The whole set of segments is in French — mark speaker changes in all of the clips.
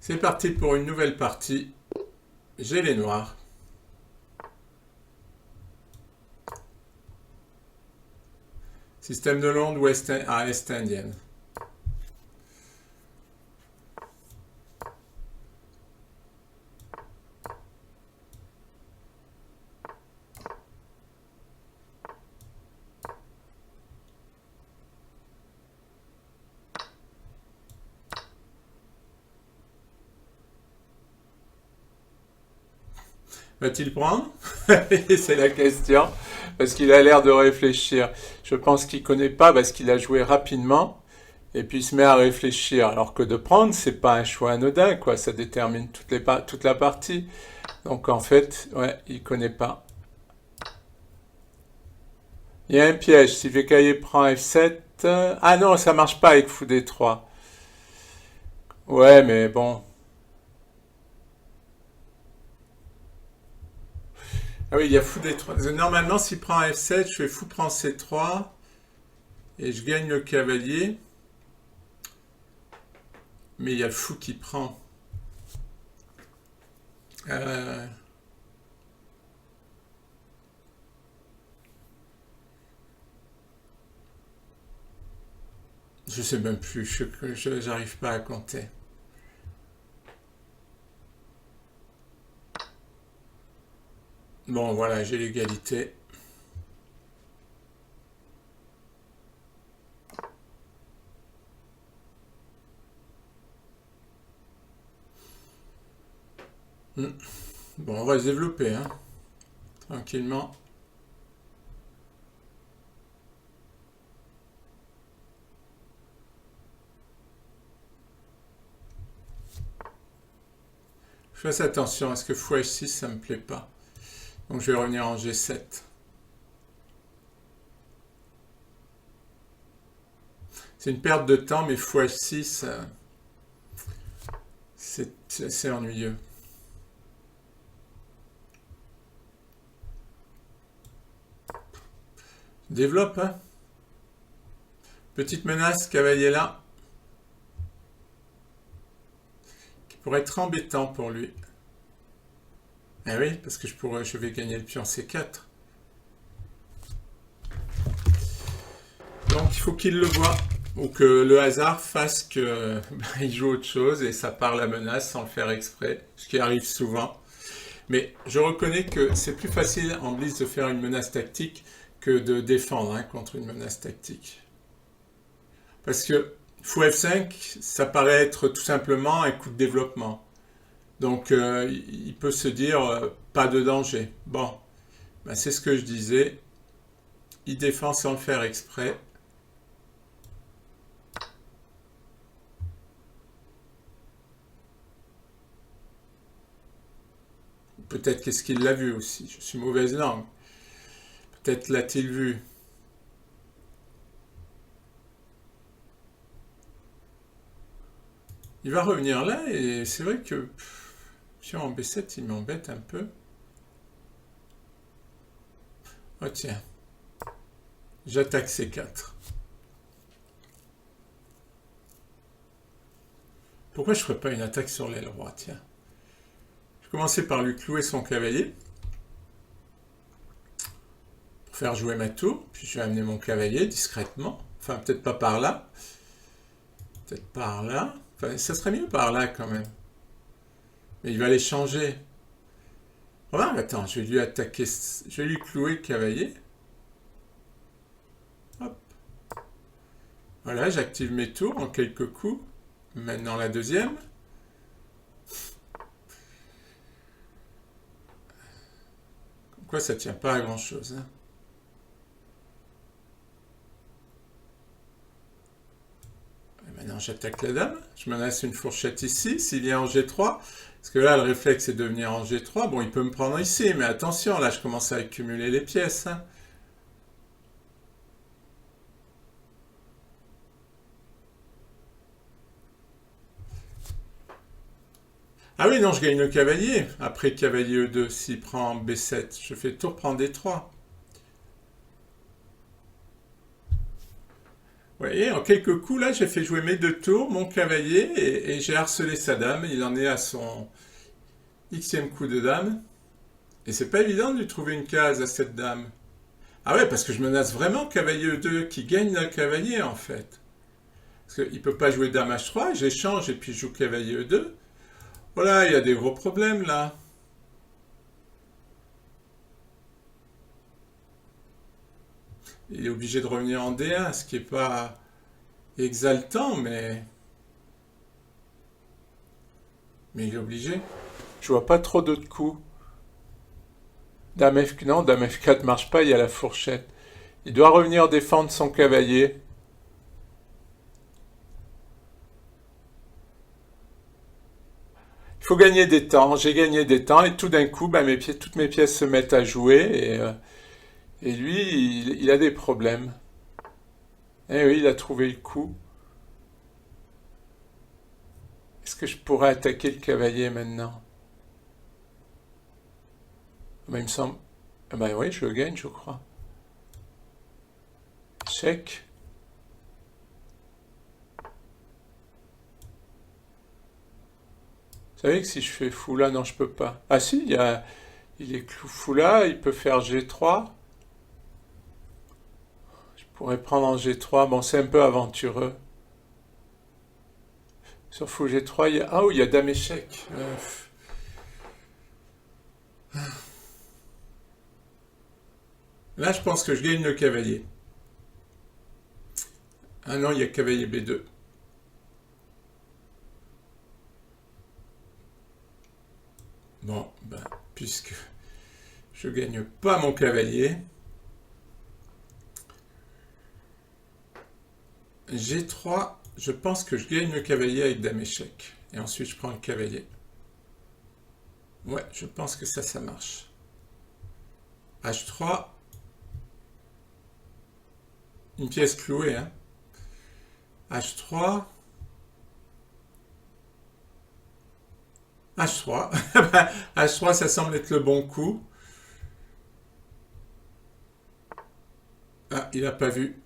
Speaker 1: C'est parti pour une nouvelle partie. J'ai les noirs. Système de Londres à Est indienne. Va-t-il prendre? C'est la question, parce qu'il a l'air de réfléchir. Je pense qu'il ne connaît pas parce qu'il a joué rapidement, et puis il se met à réfléchir. Alors que de prendre, c'est pas un choix anodin, quoi. Ça détermine toute la partie. Donc en fait, ouais, il connaît pas. Il y a un piège. Si Vekaye prend F7... Ah non, ça marche pas avec Fou D3. Ouais, mais bon... Ah oui, il y a Fou D3. Normalement, s'il prend F7, je fais Fou prend C3 et je gagne le cavalier. Mais il y a le Fou qui prend. Je sais même plus, je j'arrive pas à compter. Bon, voilà, j'ai l'égalité. Bon, on va se développer, hein, tranquillement. Je fasse attention, est-ce que Fou H6, ça me plaît pas. Donc je vais revenir en G7. C'est une perte de temps, mais Fou H6, c'est ennuyeux. Développe, hein. Petite menace, cavalier là. Qui pourrait être embêtant pour lui. Ah oui, parce que je vais gagner le pion C4. Donc il faut qu'il le voie. Ou que le hasard fasse que il joue autre chose et ça part la menace sans le faire exprès. Ce qui arrive souvent. Mais je reconnais que c'est plus facile en blitz de faire une menace tactique que de défendre, hein, contre une menace tactique. Parce que Fou F5, ça paraît être tout simplement un coup de développement. Donc il peut se dire pas de danger. Bon, ben, c'est ce que je disais. Il défend sans le faire exprès. Peut-être qu'est-ce qu'il l'a vu aussi. Je suis mauvaise langue. Peut-être l'a-t-il vu. Il va revenir là et c'est vrai que pion en B7, il m'embête un peu. Oh tiens. J'attaque C4. Pourquoi je ne ferais pas une attaque sur l'aile roi? Tiens. Je vais commencer par lui clouer son cavalier. Pour faire jouer ma tour. Puis je vais amener mon cavalier discrètement. Enfin, peut-être pas par là. Peut-être par là. Enfin, ça serait mieux par là quand même. Mais il va les changer. Remarque, attends, je vais lui attaquer. Je vais lui clouer le cavalier. Hop. Voilà, j'active mes tours en quelques coups. Maintenant la deuxième. Quoi, ça tient pas à grand chose. Hein. Maintenant j'attaque la dame. Je menace une fourchette ici. S'il vient en G3. Parce que là, le réflexe c'est de venir en G3. Bon, il peut me prendre ici. Mais attention, là, je commence à accumuler les pièces. Hein. Ah oui, non, je gagne le cavalier. Après cavalier E2, s'il prend B7, je fais tour prendre D3. Oui, voyez, en quelques coups, là, j'ai fait jouer mes 2 tours, mon cavalier, et j'ai harcelé sa dame. Il en est à son xème coup de dame. Et c'est pas évident de lui trouver une case à cette dame. Ah ouais, parce que je menace vraiment cavalier E2 qui gagne le cavalier, en fait. Parce qu'il peut pas jouer dame H3, j'échange et puis je joue cavalier E2. Voilà, il y a des gros problèmes, là. Il est obligé de revenir en D1, ce qui est pas exaltant, mais il est obligé. Je vois pas trop d'autres coups. Dame F... Non, Dame F4 marche pas, il y a la fourchette. Il doit revenir défendre son cavalier. Il faut gagner des temps. J'ai gagné des temps et tout d'un coup, bah, toutes mes pièces se mettent à jouer et lui, il a des problèmes. Eh oui, il a trouvé le coup. Est-ce que je pourrais attaquer le cavalier maintenant? Bah, il me semble... Ah bah oui, je le gagne, je crois. Chèque. Vous savez que si je fais fou là, non, je peux pas. Ah si, il est fou là, il peut faire G3. Je pourrais prendre en G3. Bon, c'est un peu aventureux. Sur fou G3, il y a... Ah oui, il y a dame échec. Là, je pense que je gagne le cavalier. Ah non, il y a cavalier B2. Bon, ben, puisque je gagne pas mon cavalier, G3, je pense que je gagne le cavalier avec dame échec. Et ensuite, je prends le cavalier. Ouais, je pense que ça marche. H3. Une pièce clouée, hein. H3. H3. H3, ça semble être le bon coup. Ah, il n'a pas vu.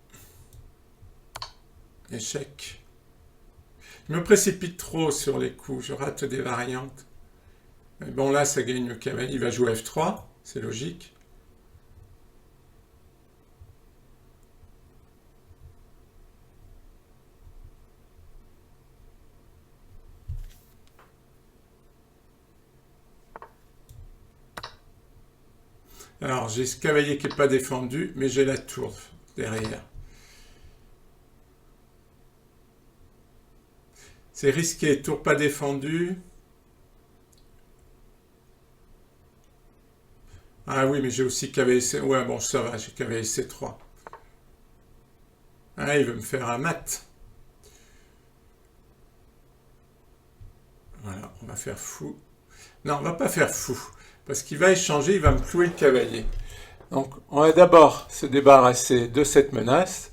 Speaker 1: Échec. Je me précipite trop sur les coups, je rate des variantes. Mais bon, là, ça gagne le cavalier. Il va jouer F3, c'est logique. Alors, j'ai ce cavalier qui n'est pas défendu, mais j'ai la tour derrière. C'est risqué, tour pas défendu. Ah oui, mais j'ai aussi cavalier C... Ouais, bon, ça va, j'ai cavalier C3. Ah, il veut me faire un mat. Voilà, on va faire fou. Non, on va pas faire fou. Parce qu'il va échanger, il va me clouer le cavalier. Donc, on va d'abord se débarrasser de cette menace.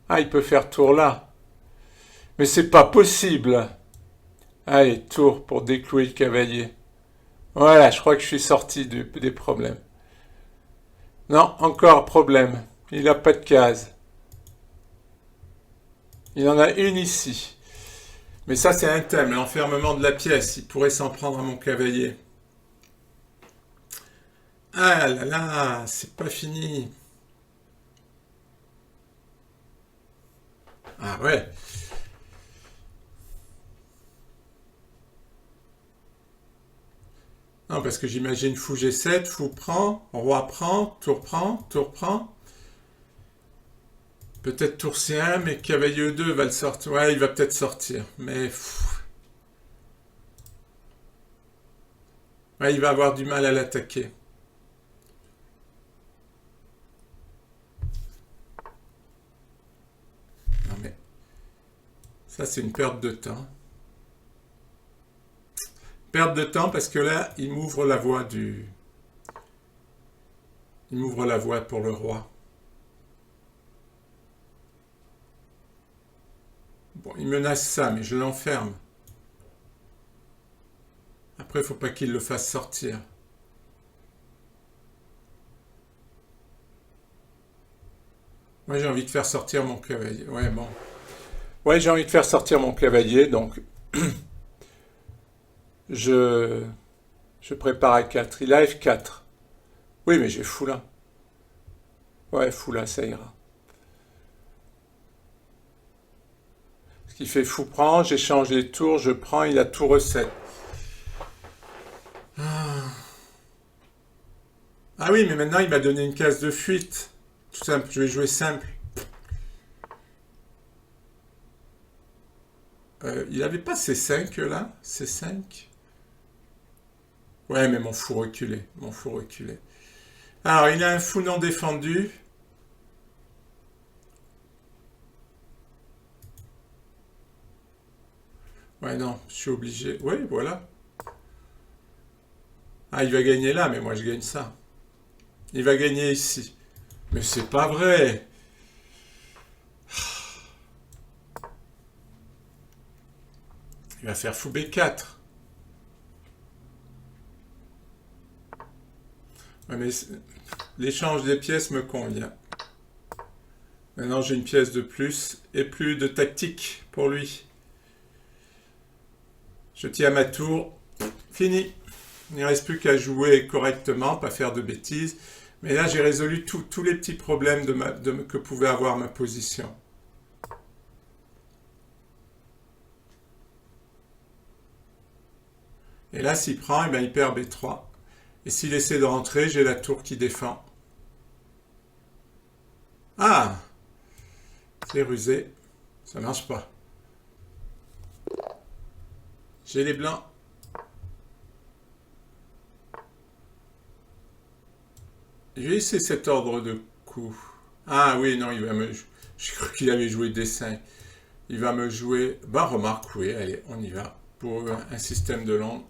Speaker 1: Ah, il peut faire tour là. Mais c'est pas possible. Allez, tour pour déclouer le cavalier. Voilà, je crois que je suis sorti des problèmes. Non, encore problème. Il n'a pas de case. Il en a une ici. Mais ça, c'est un thème, l'enfermement de la pièce. Il pourrait s'en prendre à mon cavalier. Ah là là, c'est pas fini. Ah ouais. Non, parce que j'imagine fou G7, fou prend, roi prend, tour prend, tour prend. Peut-être tour C1, mais cavalier E2 va le sortir. Ouais, il va peut-être sortir. Mais... Ouais, il va avoir du mal à l'attaquer. Non mais... Ça, c'est une perte de temps. Perte de temps parce que là, il m'ouvre la voie du... Il m'ouvre la voie pour le roi. Bon, il menace ça, mais je l'enferme. Après, il ne faut pas qu'il le fasse sortir. Moi, j'ai envie de faire sortir mon cavalier. Ouais, bon. Ouais, j'ai envie de faire sortir mon cavalier, donc je, je prépare à 4. Il a F4. Oui, mais j'ai fou là. Ouais, fou là, ça ira. Ce qui fait fou prend, j'échange les tours, je prends, il a tour E7. Ah oui, mais maintenant il m'a donné une case de fuite. Tout simple, je vais jouer simple. Il avait pas C5 là? C5? Ouais, mais mon fou reculé. Mon fou reculé. Alors, il a un fou non défendu. Ouais, non, je suis obligé. Oui, voilà. Ah, il va gagner là, mais moi je gagne ça. Il va gagner ici. Mais c'est pas vrai. Il va faire fou B4. Ouais, mais l'échange des pièces me convient. Maintenant, j'ai une pièce de plus et plus de tactique pour lui. Je tiens à ma tour. Fini. Il ne reste plus qu'à jouer correctement, pas faire de bêtises. Mais là, j'ai résolu tous les petits problèmes que pouvait avoir ma position. Et là, s'il prend, eh bien, il perd B3. Et s'il essaie de rentrer, j'ai la tour qui défend. Ah, c'est rusé. Ça marche pas. J'ai les blancs. Je vais essayer cet ordre de coups. Ah oui, non, il va me... Je crois qu'il avait joué D5. Il va me jouer... Bah, remarque, oui, allez, on y va. Pour un système de Londres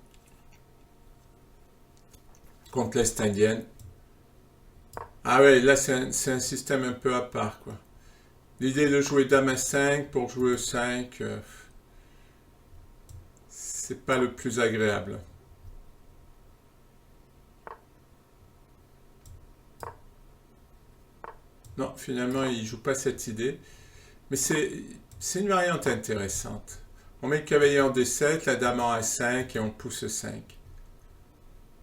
Speaker 1: contre l'Est indienne. Ah ouais, là, c'est un système un peu à part, quoi. L'idée de jouer Dame à 5 pour jouer E5, c'est pas le plus agréable. Non, finalement, il joue pas cette idée. Mais c'est une variante intéressante. On met le cavalier en D7, la dame en A5 et on pousse 5.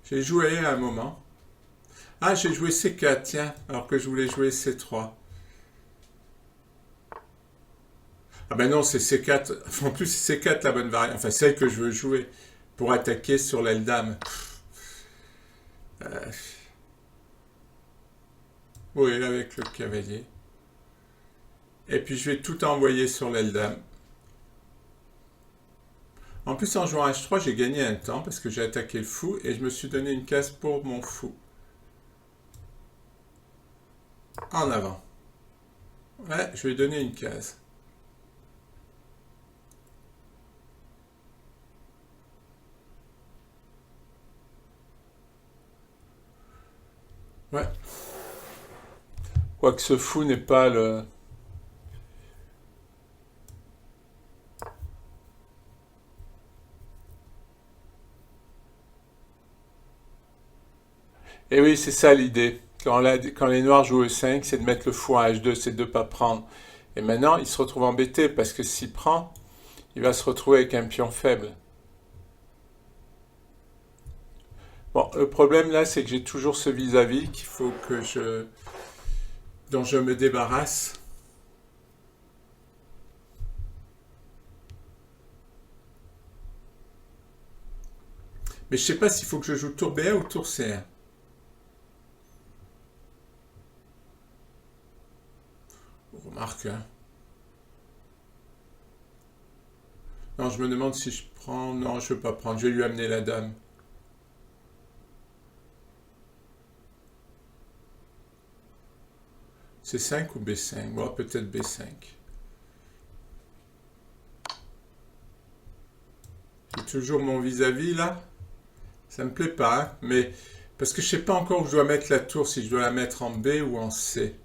Speaker 1: J'ai joué à un moment. Ah, j'ai joué C4, tiens, alors que je voulais jouer C3. Ah ben non, c'est C4. En plus, c'est C4 la bonne variante. Enfin, celle que je veux jouer pour attaquer sur l'aile dame. Euh, oui, avec le cavalier. Et puis je vais tout envoyer sur l'aile dame. En plus, en jouant H3, j'ai gagné un temps parce que j'ai attaqué le fou et je me suis donné une case pour mon fou. En avant. Ouais, je vais donner une case. Ouais. Quoique ce fou n'est pas le... Et oui, c'est ça l'idée. Quand les noirs jouent E5, c'est de mettre le fou en H2, c'est de ne pas prendre. Et maintenant, il se retrouve embêté parce que s'il prend, il va se retrouver avec un pion faible. Bon, le problème là, c'est que j'ai toujours ce vis-à-vis qu'il faut que dont je me débarrasse. Mais je sais pas s'il faut que je joue tour B1 ou tour C1. Remarque, hein. Non, je me demande si je prends. Non, je ne veux pas prendre. Je vais lui amener la dame. C5 ou B5? Bon, peut-être B5. J'ai toujours mon vis-à-vis là. Ça me plaît pas, hein, mais parce que je sais pas encore où je dois mettre la tour, si je dois la mettre en B ou en C.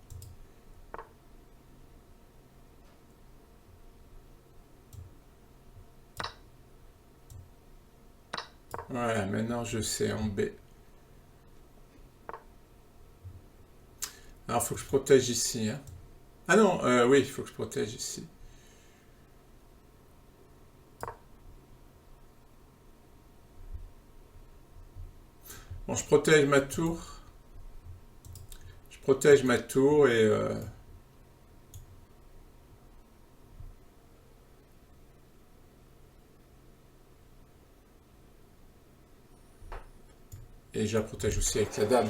Speaker 1: Voilà, maintenant je sais en B. Alors, il faut que je protège ici, hein. Ah non, oui, il faut que je protège ici. Bon, je protège ma tour. Je protège ma tour et je la protège aussi avec la dame.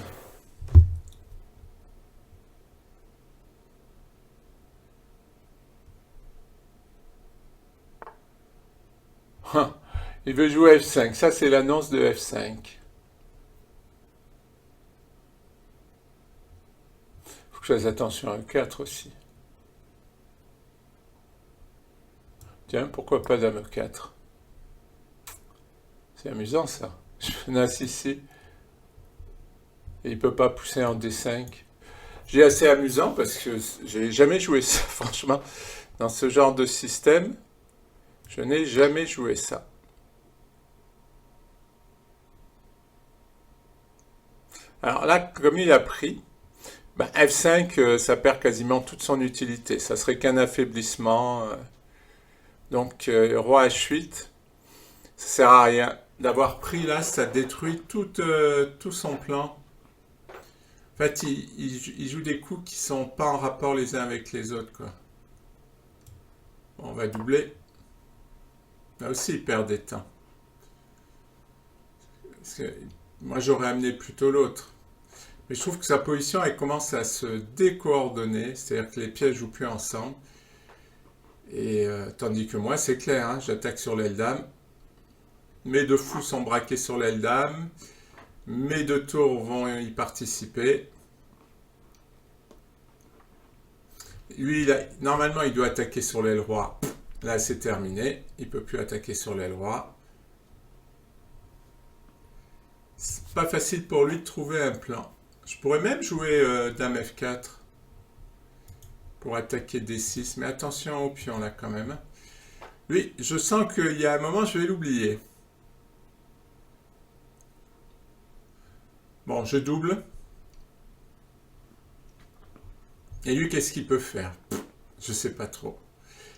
Speaker 1: Il veut jouer F5. Ça, c'est l'annonce de F5. Faut que je fasse attention à E4 aussi. Tiens, pourquoi pas dame E4? C'est amusant ça. Je menace ici. Et il peut pas pousser en D5. J'ai assez amusant parce que j'ai jamais joué ça, franchement. Dans ce genre de système, je n'ai jamais joué ça. Alors là, comme il a pris, ben F5, ça perd quasiment toute son utilité. Ça serait qu'un affaiblissement. Donc, roi H8, ça sert à rien. D'avoir pris là, ça détruit tout son plan. En fait, il joue des coups qui sont pas en rapport les uns avec les autres, quoi. Bon, on va doubler. Là aussi, il perd des temps. Parce que moi, j'aurais amené plutôt l'autre. Mais je trouve que sa position, elle commence à se décoordonner. C'est-à-dire que les pièces jouent plus ensemble. Et tandis que moi, c'est clair, hein, j'attaque sur l'aile dame. Mes deux fous sont braqués sur l'aile dame. Mes deux tours vont y participer. Lui, normalement, il doit attaquer sur l'aile roi. Là, c'est terminé. Il ne peut plus attaquer sur l'aile roi. C'est pas facile pour lui de trouver un plan. Je pourrais même jouer dame F4 pour attaquer D6. Mais attention au pion là quand même. Lui, je sens qu'il y a un moment, je vais l'oublier. Bon, je double. Et lui, qu'est-ce qu'il peut faire? Je sais pas trop.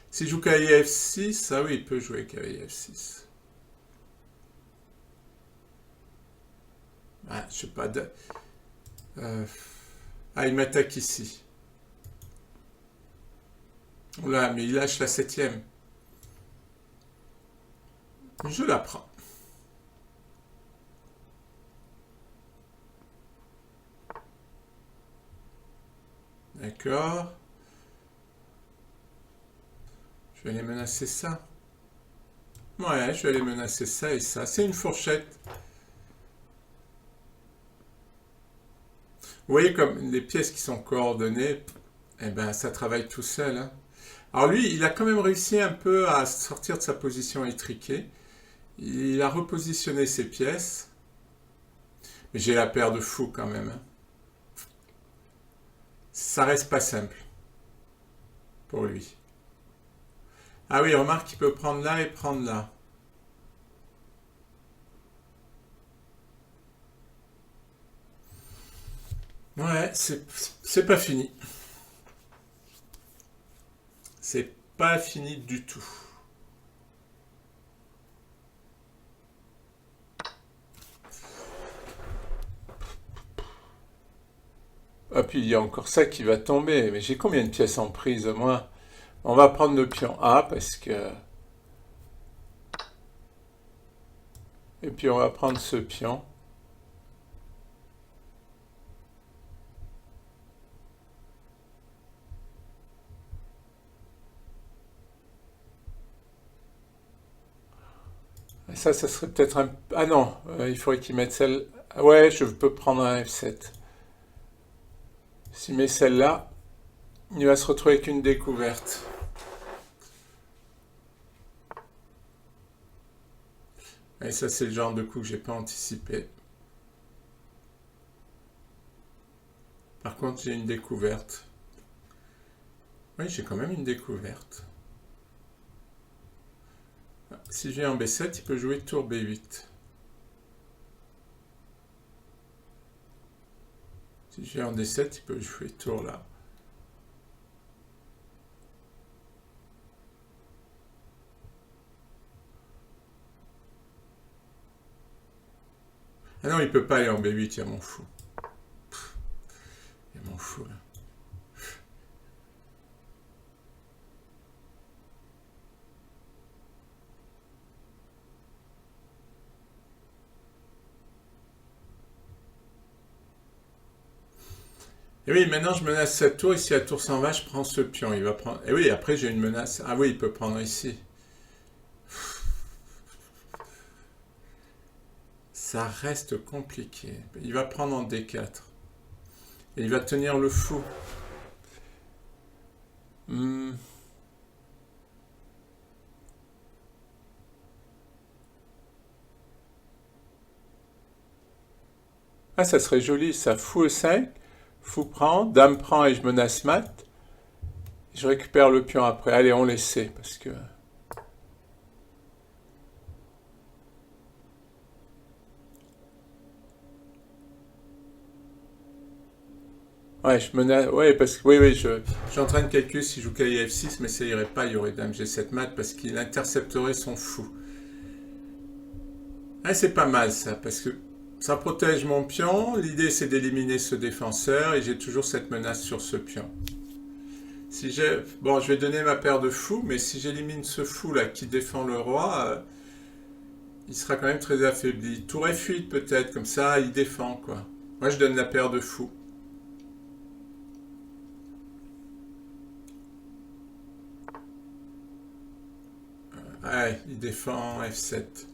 Speaker 1: S'il joue cavalier F6, ah oui, il peut jouer cavalier F6. Ah, je sais pas. Ah, il m'attaque ici. Oula, mais il lâche la septième. Je la prends. D'accord. Je vais aller menacer ça. Ouais, je vais aller menacer ça et ça. C'est une fourchette. Vous voyez comme les pièces qui sont coordonnées, eh ben, ça travaille tout seul, hein. Alors lui, il a quand même réussi un peu à sortir de sa position étriquée. Il a repositionné ses pièces. Mais j'ai la paire de fous quand même, hein. Ça reste pas simple pour lui. Ah oui, remarque qu'il peut prendre là et prendre là. Ouais, c'est pas fini. C'est pas fini du tout. Ah, puis il y a encore ça qui va tomber. Mais j'ai combien de pièces en prise, moi? On va prendre le pion A parce que... Et puis on va prendre ce pion. Et ça serait peut-être un... Ah non, il faudrait qu'il mette celle... Ouais, je peux prendre un F7. S'il met celle-là, il va se retrouver avec une découverte. Et ça, c'est le genre de coup que j'ai pas anticipé. Par contre, j'ai une découverte. Oui, j'ai quand même une découverte. Si j'ai un B7, il peut jouer tour B8. Si j'ai un D7, il peut jouer tour là. Ah non, il peut pas aller en B8, il y a mon fou. Il y a mon fou, là. Et oui, maintenant je menace cette tour, et si la tour s'en va, je prends ce pion. Il va prendre. Et oui, après j'ai une menace. Ah oui, il peut prendre ici. Ça reste compliqué. Il va prendre en D4. Et il va tenir le fou. Hmm. Ah, ça serait joli, ça. Fou E5, fou prend, dame prend et je menace mat. Je récupère le pion après. Allez, on l'essaie, parce que... Ouais, je menace... Ouais, parce que... Oui, oui, je suis en train de calculer si je joue cahier F6, mais ça irait pas, il y aurait dame G7 mat, parce qu'il intercepterait son fou. Ah, c'est pas mal, ça, parce que ça protège mon pion. L'idée, c'est d'éliminer ce défenseur, et j'ai toujours cette menace sur ce pion. Si j'ai... Bon, je vais donner ma paire de fous, mais si j'élimine ce fou-là qui défend le roi... il sera quand même très affaibli. Tour F8 peut-être, comme ça il défend quoi. Moi je donne la paire de fous. Ouais, il défend F7.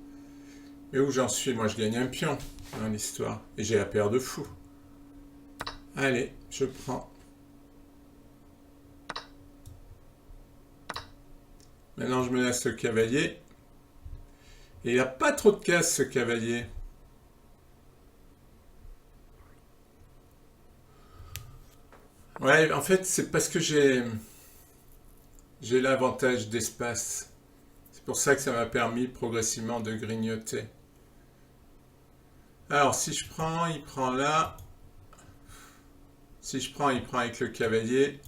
Speaker 1: Mais où j'en suis? Moi je gagne un pion dans l'histoire. Et j'ai la paire de fous. Allez, je prends. Maintenant je menace le cavalier. Et il n'a pas trop de cases ce cavalier. Ouais, en fait c'est parce que j'ai l'avantage d'espace. C'est pour ça que ça m'a permis progressivement de grignoter. Alors, si je prends, il prend là. Si je prends, il prend avec le cavalier.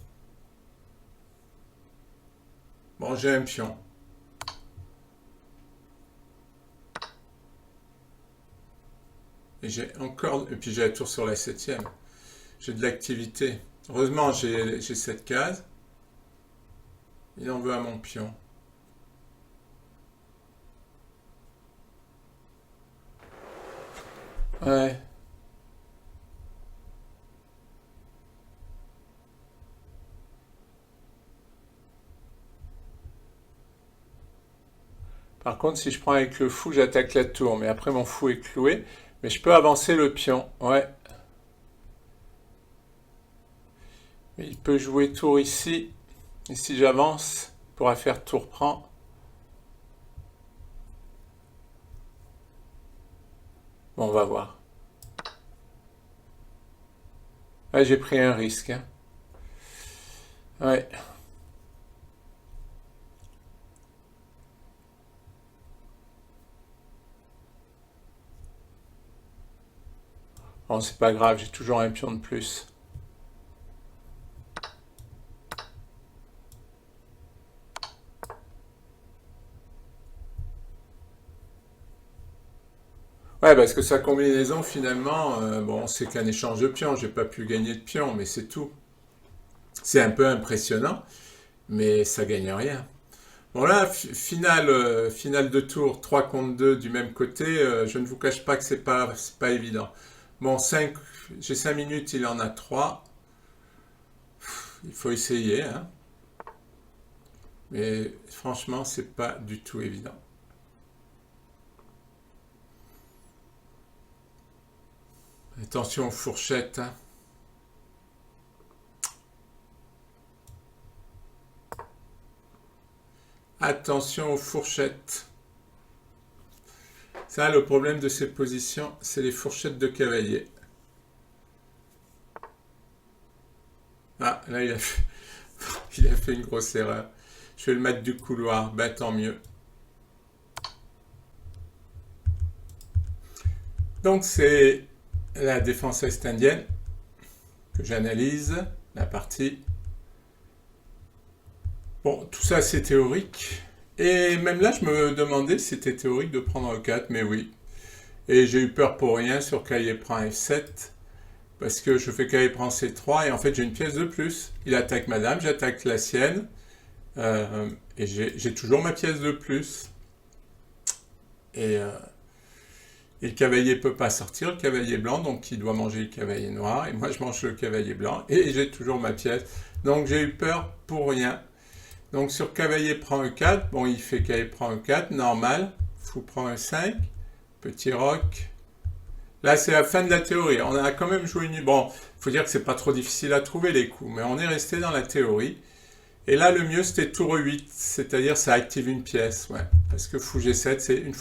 Speaker 1: Bon, j'ai un pion. Et j'ai encore... Et puis j'ai la tour sur la septième. J'ai de l'activité. Heureusement, j'ai cette case. Il en veut à mon pion. Ouais. Par contre, si je prends avec le fou, j'attaque la tour. Mais après, mon fou est cloué. Mais je peux avancer le pion. Ouais. Mais il peut jouer tour ici. Et si j'avance, il pourra faire tour prend. Bon, on va voir. Ouais, j'ai pris un risque. Hein. Ouais. Bon, c'est pas grave, j'ai toujours un pion de plus. Ouais, parce que sa combinaison, finalement, bon, c'est qu'un échange de pions. J'ai pas pu gagner de pions, mais c'est tout. C'est un peu impressionnant, mais ça gagne rien. Bon là, finale de tour, 3 contre 2 du même côté, je ne vous cache pas que c'est pas évident. Bon, j'ai 5 minutes, il en a 3. Il faut essayer, hein. Mais franchement, c'est pas du tout évident. Attention aux fourchettes, hein. Attention aux fourchettes. Ça, le problème de ces positions, c'est les fourchettes de cavalier. Ah, là, il a fait une grosse erreur. Je vais le mettre du couloir. Ben, tant mieux. Donc, c'est la défense est-indienne que j'analyse, la partie. Bon, tout ça, c'est théorique. Et même là, je me demandais si c'était théorique de prendre E4, mais oui. Et j'ai eu peur pour rien sur cavalier prend F7, parce que je fais cavalier prend C3, et en fait j'ai une pièce de plus. Il attaque ma dame, j'attaque la sienne, et j'ai toujours ma pièce de plus. Et le cavalier ne peut pas sortir, le cavalier blanc, donc il doit manger le cavalier noir, et moi je mange le cavalier blanc, et j'ai toujours ma pièce. Donc j'ai eu peur pour rien. Donc sur cavalier prend E4, bon il fait cavalier prend E4, normal, fou prend E5, petit roc. Là c'est la fin de la théorie, on a quand même joué une... Bon, il faut dire que c'est pas trop difficile à trouver les coups, mais on est resté dans la théorie. Et là le mieux c'était tour E8, c'est-à-dire ça active une pièce, ouais. Parce que fou G7 c'est une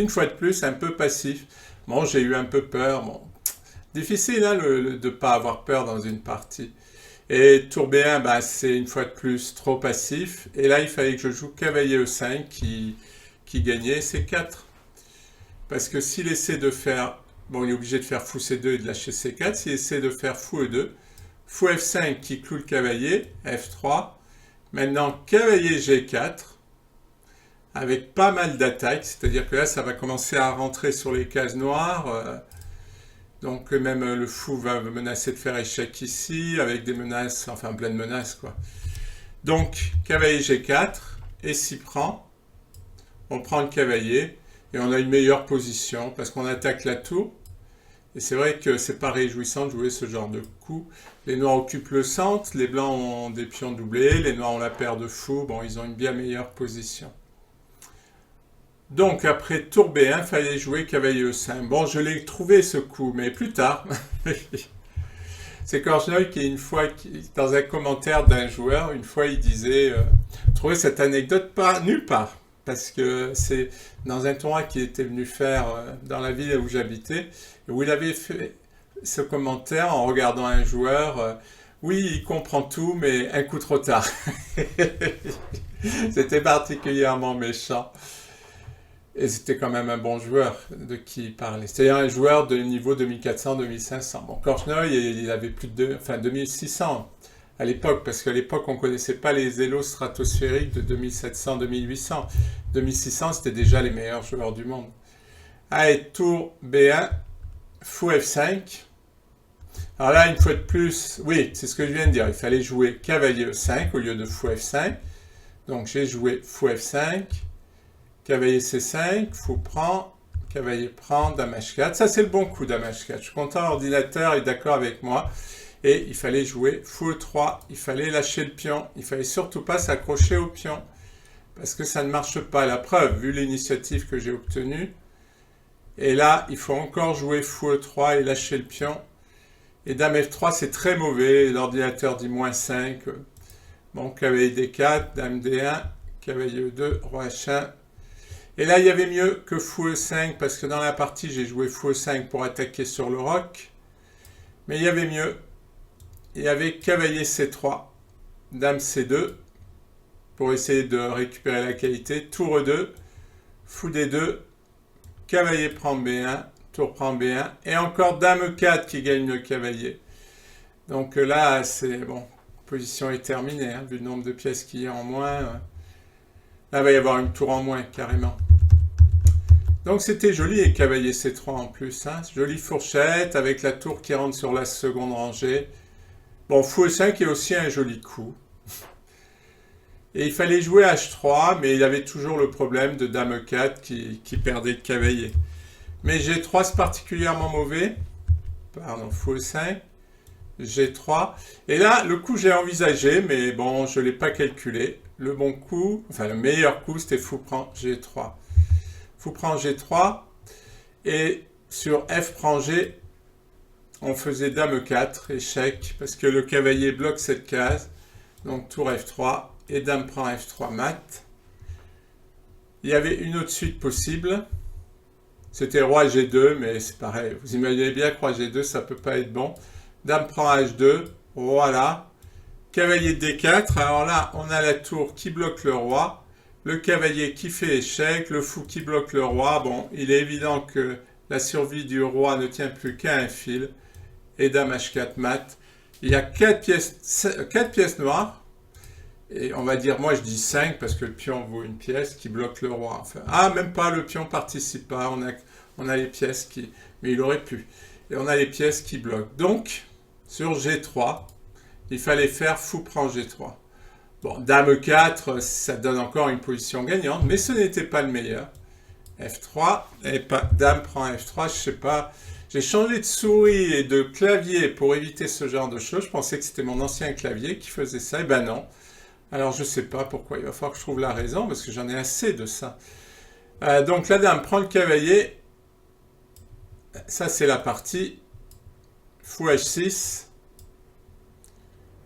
Speaker 1: fois de plus un peu passif. Bon j'ai eu un peu peur, bon. Difficile hein, de ne pas avoir peur dans une partie. Et tour B1, bah, c'est une fois de plus trop passif. Et là, il fallait que je joue cavalier E5 qui gagnait C4. Parce que s'il essaie de faire... Bon, il est obligé de faire fou C2 et de lâcher C4. S'il essaie de faire fou E2, fou F5 qui cloue le cavalier, F3. Maintenant, cavalier G4, avec pas mal d'attaques. C'est-à-dire que là, ça va commencer à rentrer sur les cases noires. Donc même le fou va menacer de faire échec ici, avec des menaces, enfin plein de menaces quoi. Donc cavalier G4, et s'y prend, on prend le cavalier, et on a une meilleure position, parce qu'on attaque la tour, et c'est vrai que c'est pas réjouissant de jouer ce genre de coup. Les noirs occupent le centre, les blancs ont des pions doublés, les noirs ont la paire de fous, bon ils ont une bien meilleure position. Donc, après tour B1, il fallait jouer cavalier E5. Bon, je l'ai trouvé ce coup, mais plus tard. C'est Korchnoi qui, dans un commentaire d'un joueur, une fois, il disait trouver cette anecdote nulle part. Parce que c'est dans un tournoi qu'il était venu faire dans la ville où j'habitais, où il avait fait ce commentaire en regardant un joueur. Oui, il comprend tout, mais un coup trop tard. C'était particulièrement méchant. Et c'était quand même un bon joueur de qui il parlait. C'est-à-dire un joueur de niveau 2400-2500. Bon, Korchnoi, il avait plus de 2600 à l'époque, parce qu'à l'époque, on ne connaissait pas les élos stratosphériques de 2700-2800. 2600, c'était déjà les meilleurs joueurs du monde. Allez, tour B1, fou F5. Alors là, une fois de plus, oui, c'est ce que je viens de dire. Il fallait jouer cavalier E5 au lieu de fou F5. Donc j'ai joué fou F5. Cavalier C5, fou prend, cavalier prend, dame H4. Ça, c'est le bon coup, dame H4. Je suis content, l'ordinateur est d'accord avec moi. Et il fallait jouer fou E3. Il fallait lâcher le pion. Il fallait surtout pas s'accrocher au pion. Parce que ça ne marche pas. La preuve, vu l'initiative que j'ai obtenue. Et là, il faut encore jouer fou E3 et lâcher le pion. Et dame F3, c'est très mauvais. L'ordinateur dit -5. Bon, cavalier D4, dame D1, cavalier E2, roi H1. Et là, il y avait mieux que fou E5, parce que dans la partie, j'ai joué fou E5 pour attaquer sur le roc. Mais il y avait mieux. Il y avait cavalier C3, dame C2, pour essayer de récupérer la qualité. Tour E2, fou D2, cavalier prend B1, tour prend B1, et encore dame E4 qui gagne le cavalier. Donc là, c'est bon, la position est terminée, hein, vu le nombre de pièces qu'il y a en moins. Là, il va y avoir une tour en moins, carrément. Donc, c'était joli, et cavalier C3 en plus. Hein. Jolie fourchette, avec la tour qui rentre sur la seconde rangée. Bon, fou E5 est aussi un joli coup. Et il fallait jouer H3, mais il avait toujours le problème de dame E4 qui perdait le cavalier. Mais G3, c'est particulièrement mauvais. Pardon, fou E5. G3. Et là, le coup, j'ai envisagé, mais bon, je ne l'ai pas calculé. Le bon coup, enfin le meilleur coup, c'était fou prend G3. Fou prend G3, et sur F prend G, on faisait dame E4, échec, parce que le cavalier bloque cette case, donc tour F3, et dame prend F3 mat. Il y avait une autre suite possible, c'était roi G2, mais c'est pareil, vous imaginez bien que roi G2, ça ne peut pas être bon. Dame prend H2, voilà. Cavalier D4, alors là, on a la tour qui bloque le roi, le cavalier qui fait échec, le fou qui bloque le roi. Bon, il est évident que la survie du roi ne tient plus qu'à un fil. Et dame H4 mat. Il y a 4 pièces noires. Et on va dire, moi je dis 5 parce que le pion vaut une pièce qui bloque le roi. Enfin, ah, même pas, le pion participe pas. On a les pièces qui... Mais il aurait pu. Et on a les pièces qui bloquent. Donc, sur G3, il fallait faire fou prend G3. Bon, Dame 4, ça donne encore une position gagnante, mais ce n'était pas le meilleur. F3, et pas, Dame prend F3, je sais pas. J'ai changé de souris et de clavier pour éviter ce genre de choses. Je pensais que c'était mon ancien clavier qui faisait ça, et ben non. Alors je sais pas pourquoi, il va falloir que je trouve la raison, parce que j'en ai assez de ça. Donc la dame prend le cavalier. Ça c'est la partie. Fou H6.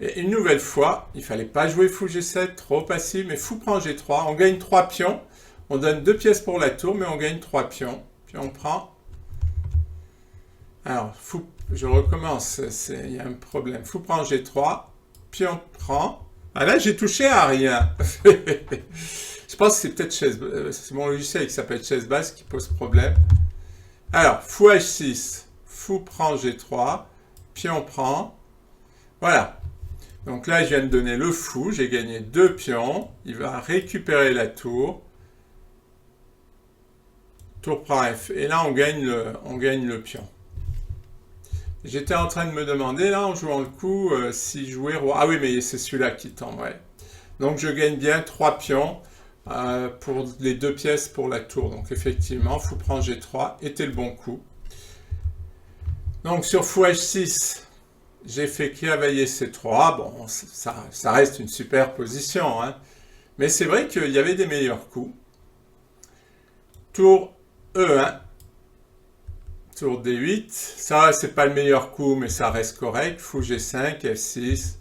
Speaker 1: Et une nouvelle fois, il fallait pas jouer fou G7, trop passif, mais fou prend G3. On gagne 3 pions. On donne 2 pièces pour la tour, mais on gagne 3 pions. Puis on prend... Alors, fou, je recommence, il y a un problème. Fou prend G3, pion prend... Ah là, j'ai touché à rien. Je pense que c'est peut-être c'est mon logiciel qui s'appelle chaise basse qui pose problème. Alors, fou H6, fou prend G3, pion prend. Voilà. Donc là, je viens de donner le fou, j'ai gagné 2 pions. Il va récupérer la tour. Tour prend F. Et là, on gagne le pion. J'étais en train de me demander, là, en jouant le coup, si jouer roi... Ah oui, mais c'est celui-là qui tombe, ouais. Donc, je gagne bien 3 pions pour les 2 pièces pour la tour. Donc, effectivement, fou prend G3 était le bon coup. Donc, sur fou H6, j'ai fait cavalier C3. Bon, ça reste une super position, hein. Mais c'est vrai qu'il y avait des meilleurs coups. Tour E1. Tour D8, ça c'est pas le meilleur coup, mais ça reste correct. Fou G5, F6.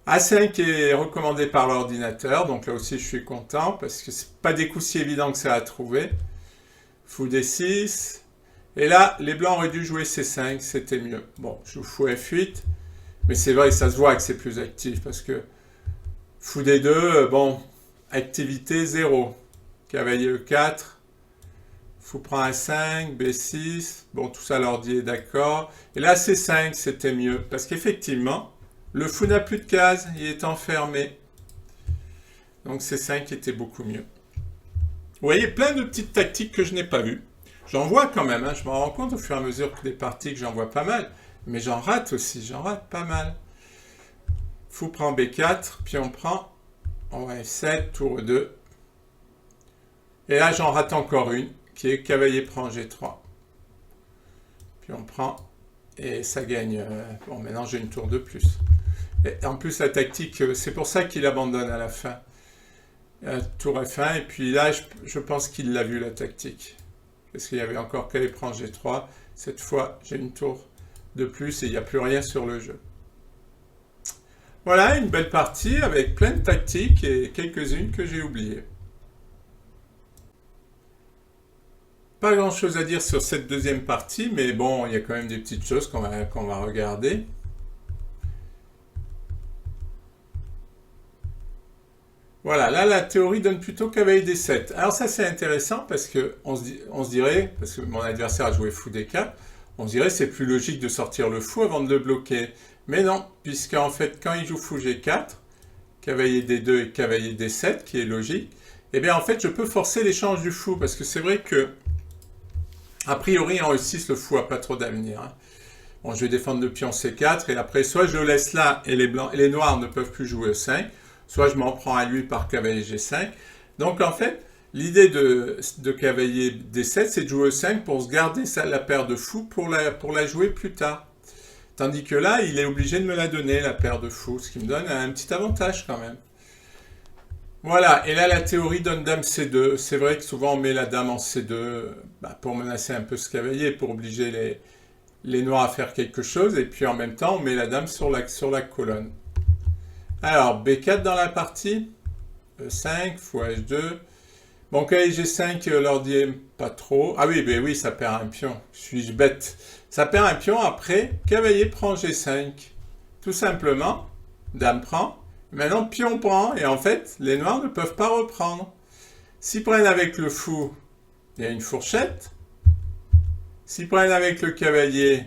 Speaker 1: A5 est recommandé par l'ordinateur, donc là aussi je suis content, parce que c'est pas des coups si évidents que ça à trouver. Fou D6. Et là, les blancs auraient dû jouer C5, c'était mieux. Bon, je joue fou F8, mais c'est vrai que ça se voit que c'est plus actif, parce que fou D2, bon, activité 0. Cavalier E4. Fou prend A5, B6, bon tout ça l'ordi est d'accord. Et là C5 c'était mieux, parce qu'effectivement, le fou n'a plus de case, il est enfermé. Donc C5 était beaucoup mieux. Vous voyez, plein de petites tactiques que je n'ai pas vues. J'en vois quand même, hein, je m'en rends compte au fur et à mesure des parties que j'en vois pas mal. Mais j'en rate aussi, j'en rate pas mal. Fou prend B4, puis on prend en F7, tour 2. Et là j'en rate encore une. Qui est cavalier prend G3. Puis on prend, et ça gagne. Bon, maintenant j'ai une tour de plus. Et en plus, la tactique, c'est pour ça qu'il abandonne à la fin. Tour F1, et puis là, je pense qu'il l'a vu, la tactique. Parce qu'il y avait encore cavalier prend G3. Cette fois, j'ai une tour de plus et il n'y a plus rien sur le jeu. Voilà, une belle partie avec plein de tactiques et quelques-unes que j'ai oubliées. Pas grand chose à dire sur cette deuxième partie, mais bon, il y a quand même des petites choses qu'on va regarder. Voilà, là la théorie donne plutôt cavalier D7. Alors ça c'est intéressant parce que on se dirait, parce que mon adversaire a joué fou D4, on se dirait c'est plus logique de sortir le fou avant de le bloquer. Mais non, puisqu'en fait quand il joue fou G4, cavalier D2 et cavalier D7, qui est logique, et bien en fait je peux forcer l'échange du fou, parce que c'est vrai que a priori, en E6, le fou n'a pas trop d'avenir. Hein. Bon, je vais défendre le pion C4, et après, soit je le laisse là, et les noirs ne peuvent plus jouer E5, soit je m'en prends à lui par cavalier G5. Donc, en fait, l'idée de cavalier D7, c'est de jouer E5 pour se garder la paire de fou pour la jouer plus tard. Tandis que là, il est obligé de me la donner, la paire de fou, ce qui me donne un petit avantage quand même. Voilà, et là la théorie donne dame C2. C'est vrai que souvent on met la dame en C2 pour menacer un peu ce cavalier, pour obliger les noirs à faire quelque chose, et puis en même temps on met la dame sur la colonne. Alors, B4 dans la partie, E5, fou H2. Bon, cavalier G5, l'ordi aime pas trop. Ah oui, ben oui, ça perd un pion. Suis-je bête? Ça perd un pion, après, cavalier prend G5. Tout simplement, dame prend. Maintenant, pion prend, et en fait, les noirs ne peuvent pas reprendre. S'ils prennent avec le fou, il y a une fourchette. S'ils prennent avec le cavalier,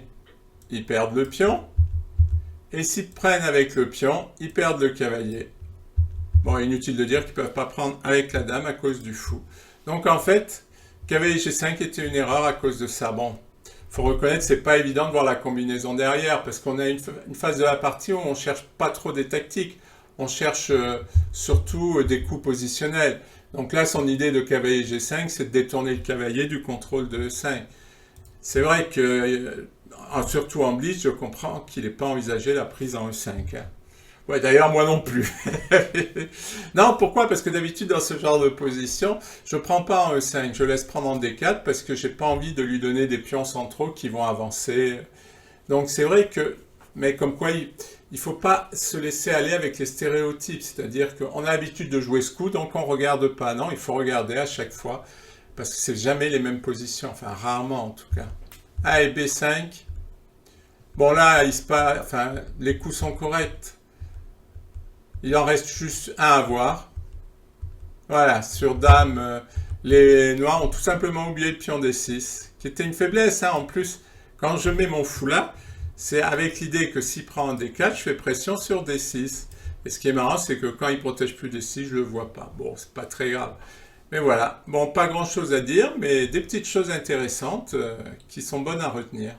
Speaker 1: ils perdent le pion. Et s'ils prennent avec le pion, ils perdent le cavalier. Bon, inutile de dire qu'ils ne peuvent pas prendre avec la dame à cause du fou. Donc en fait, cavalier G5 était une erreur à cause de ça. Bon, faut reconnaître, c'est pas évident de voir la combinaison derrière, parce qu'on a une phase de la partie où on cherche pas trop des tactiques, on cherche surtout des coups positionnels. Donc là, son idée de cavalier G5, c'est de détourner le cavalier du contrôle de E5. C'est vrai que, surtout en blitz, je comprends qu'il n'ait pas envisagé la prise en E5. Hein. Ouais, d'ailleurs, moi non plus. Non, pourquoi? Parce que d'habitude, dans ce genre de position, je ne prends pas en E5, je laisse prendre en D4 parce que j'ai pas envie de lui donner des pions centraux qui vont avancer. Donc c'est vrai que, mais comme quoi, il ne faut pas se laisser aller avec les stéréotypes, c'est-à-dire qu'on a l'habitude de jouer ce coup, donc on ne regarde pas. Non, il faut regarder à chaque fois, parce que c'est jamais les mêmes positions, enfin rarement en tout cas. Ah, et B5. Bon là, enfin, les coups sont corrects. Il en reste juste un à voir. Voilà, sur Dame, les Noirs ont tout simplement oublié le pion D6, qui était une faiblesse. Hein. En plus, quand je mets mon fou là, c'est avec l'idée que s'il prend un D4, je fais pression sur D6. Et ce qui est marrant, c'est que quand il protège plus D6, je le vois pas. Bon, c'est pas très grave. Mais voilà, bon, pas grand chose à dire, mais des petites choses intéressantes qui sont bonnes à retenir.